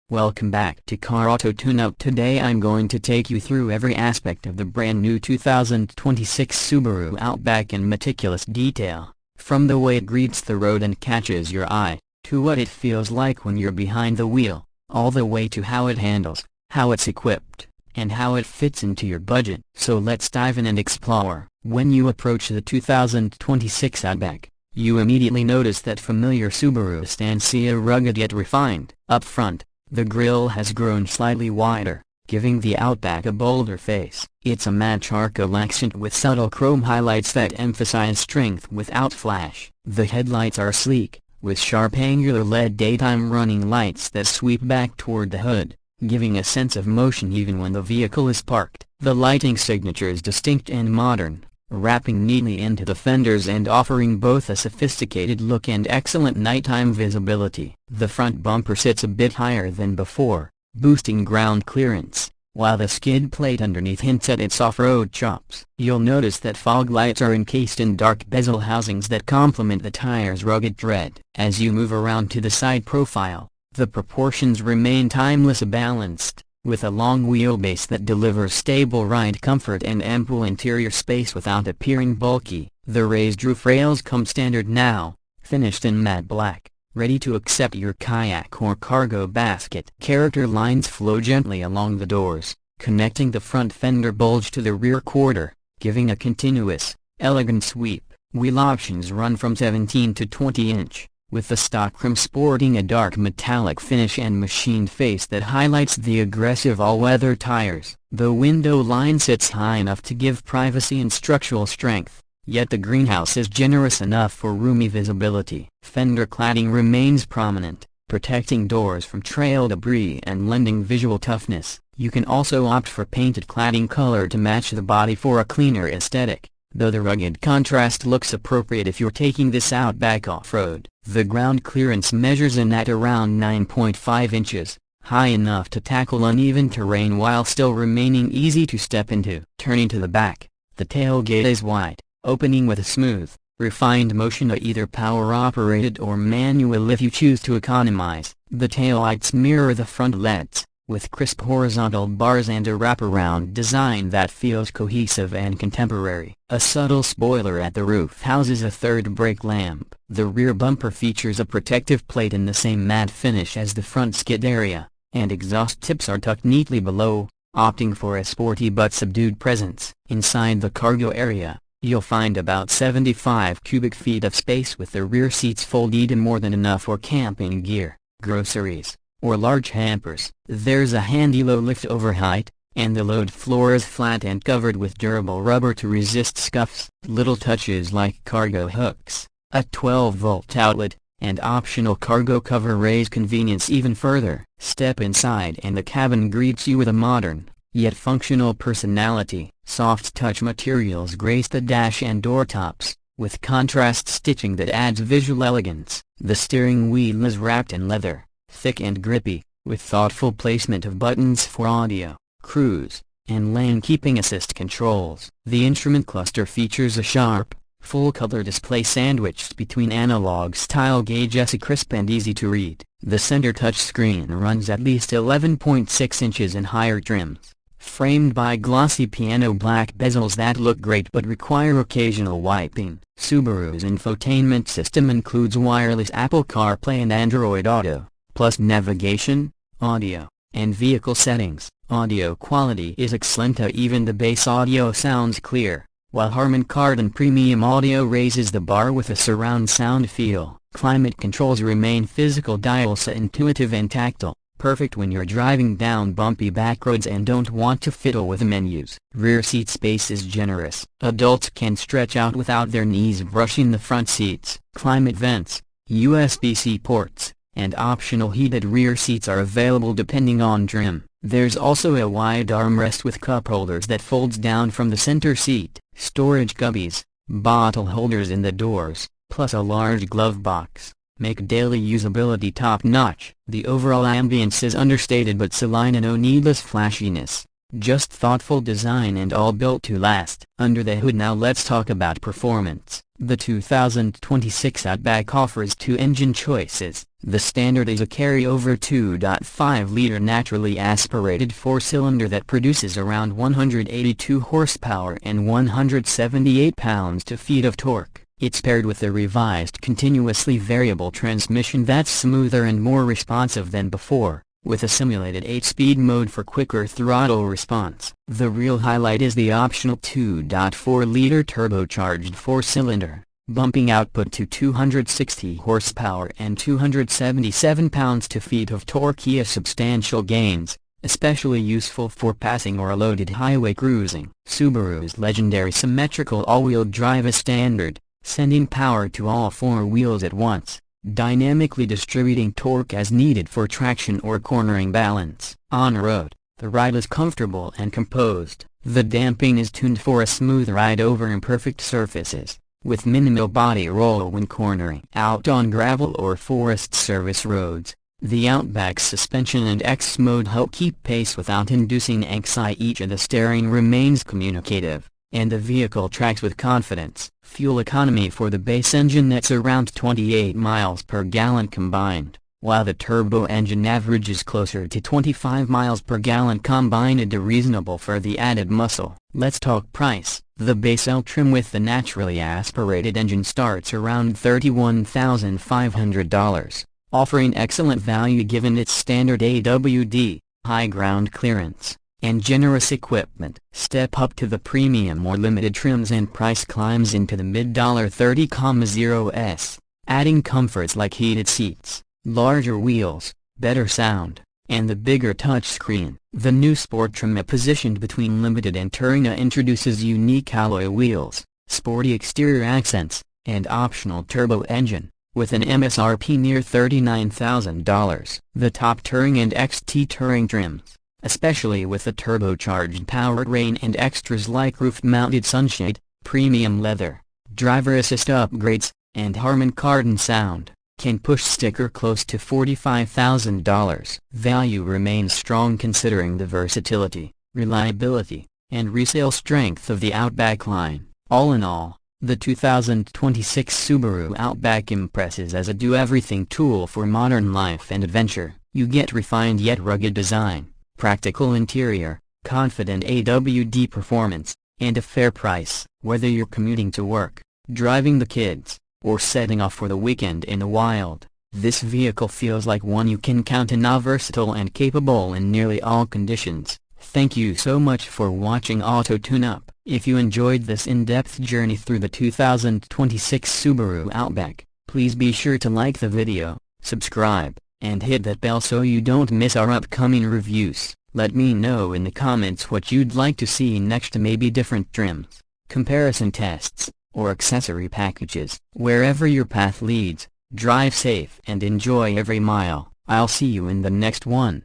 Welcome back to Car Auto Tune-Up. Today I'm going to take you through every aspect of the brand new 2026 Subaru Outback in meticulous detail, from the way it greets the road and catches your eye, to what it feels like when you're behind the wheel, all the way to how it handles, how it's equipped, and how it fits into your budget. So let's dive in and explore. When you approach the 2026 Outback, you immediately notice that familiar Subaru stanza, rugged yet refined. Up front, the grille has grown slightly wider, giving the Outback a bolder face. It's a matte charcoal accent with subtle chrome highlights that emphasize strength without flash. The headlights are sleek, with sharp angular LED daytime running lights that sweep back toward the hood, giving a sense of motion even when the vehicle is parked. The lighting signature is distinct and modern, wrapping neatly into the fenders and offering both a sophisticated look and excellent nighttime visibility. The front bumper sits a bit higher than before, boosting ground clearance, while the skid plate underneath hints at its off-road chops. You'll notice that fog lights are encased in dark bezel housings that complement the tire's rugged tread. As you move around to the side profile, the proportions remain timeless, balanced, with a long wheelbase that delivers stable ride comfort and ample interior space without appearing bulky. The raised roof rails come standard now, finished in matte black, ready to accept your kayak or cargo basket. Character lines flow gently along the doors, connecting the front fender bulge to the rear quarter, giving a continuous, elegant sweep. Wheel options run from 17 to 20-inch. With the stock rim sporting a dark metallic finish and machined face that highlights the aggressive all-weather tires. The window line sits high enough to give privacy and structural strength, yet the greenhouse is generous enough for roomy visibility. Fender cladding remains prominent, protecting doors from trail debris and lending visual toughness. You can also opt for painted cladding color to match the body for a cleaner aesthetic, though the rugged contrast looks appropriate if you're taking this Outback off-road. The ground clearance measures in at around 9.5 inches, high enough to tackle uneven terrain while still remaining easy to step into. Turning to the back, the tailgate is wide, opening with a smooth, refined motion, either power-operated or manual if you choose to economize. The taillights mirror the front LEDs, with crisp horizontal bars and a wraparound design that feels cohesive and contemporary. A subtle spoiler at the roof houses a third brake lamp. The rear bumper features a protective plate in the same matte finish as the front skid area, and exhaust tips are tucked neatly below, opting for a sporty but subdued presence. Inside the cargo area, you'll find about 75 cubic feet of space, with the rear seats folded in more than enough for camping gear, groceries, or large hampers. There's a handy low lift over height, and the load floor is flat and covered with durable rubber to resist scuffs. Little touches like cargo hooks, a 12-volt outlet, and optional cargo cover raise convenience even further. Step inside and the cabin greets you with a modern, yet functional personality. Soft touch materials grace the dash and door tops, with contrast stitching that adds visual elegance. The steering wheel is wrapped in leather, thick and grippy, with thoughtful placement of buttons for audio, cruise, and lane keeping assist controls. The instrument cluster features a sharp, full-color display sandwiched between analog-style gauges, crisp and easy to read. The center touchscreen runs at least 11.6 inches in higher trims, framed by glossy piano black bezels that look great but require occasional wiping. Subaru's infotainment system includes wireless Apple CarPlay and Android Auto, plus navigation, audio, and vehicle settings. Audio quality is excellent, even the bass audio sounds clear, while Harman Kardon Premium Audio raises the bar with a surround sound feel. Climate controls remain physical dials, intuitive and tactile, perfect when you're driving down bumpy back roads and don't want to fiddle with menus. Rear seat space is generous. Adults can stretch out without their knees brushing the front seats. Climate vents, USB-C ports, and optional heated rear seats are available depending on trim. There's also a wide armrest with cup holders that folds down from the center seat. Storage cubbies, bottle holders in the doors, plus a large glove box, make daily usability top-notch. The overall ambience is understated but serene, and no needless flashiness, just thoughtful design and all built to last. Under the hood now let's talk about performance. The 2026 Outback offers two engine choices. The standard is a carryover 2.5-liter naturally aspirated four-cylinder that produces around 182 horsepower and 178 pounds-feet of torque. It's paired with a revised continuously variable transmission that's smoother and more responsive than before, with a simulated 8-speed mode for quicker throttle response. The real highlight is the optional 2.4-liter turbocharged four-cylinder, bumping output to 260 horsepower and 277 pounds-feet of torque. Substantial gains, especially useful for passing or loaded highway cruising. Subaru's legendary symmetrical all-wheel drive is standard, sending power to all four wheels at once, dynamically distributing torque as needed for traction or cornering balance. On road, the ride is comfortable and composed. The damping is tuned for a smooth ride over imperfect surfaces, with minimal body roll when cornering. Out on gravel or Forest Service roads, the Outback's suspension and X mode help keep pace without inducing anxiety. The steering remains communicative, and the vehicle tracks with confidence. Fuel economy for the base engine that's around 28 miles per gallon combined, while the turbo engine averages closer to 25 miles per gallon combined. Reasonable for the added muscle. Let's talk price. The base L trim with the naturally aspirated engine starts around $31,500, offering excellent value given its standard AWD, high ground clearance, and generous equipment. Step up to the premium or limited trims and price climbs into the mid-$30,000s, adding comforts like heated seats, larger wheels, better sound, and the bigger touchscreen. The new Sport trim positioned between Limited and Touring introduces unique alloy wheels, sporty exterior accents, and optional turbo engine, with an MSRP near $39,000. The top Touring and XT Touring trims, especially with the turbocharged powertrain and extras like roof-mounted sunshade, premium leather, driver assist upgrades, and Harman Kardon sound, can push sticker close to $45,000. Value remains strong considering the versatility, reliability, and resale strength of the Outback line. All in all, the 2026 Subaru Outback impresses as a do-everything tool for modern life and adventure. You get refined yet rugged design, practical interior, confident AWD performance, and a fair price. Whether you're commuting to work, driving the kids, or setting off for the weekend in the wild, this vehicle feels like one you can count on. Versatile and capable in nearly all conditions. Thank you so much for watching Auto Tune-Up. If you enjoyed this in-depth journey through the 2026 Subaru Outback, please be sure to like the video, subscribe, and hit that bell so you don't miss our upcoming reviews. Let me know in the comments what you'd like to see next. Maybe different trims, comparison tests, or accessory packages. Wherever your path leads, drive safe and enjoy every mile. I'll see you in the next one.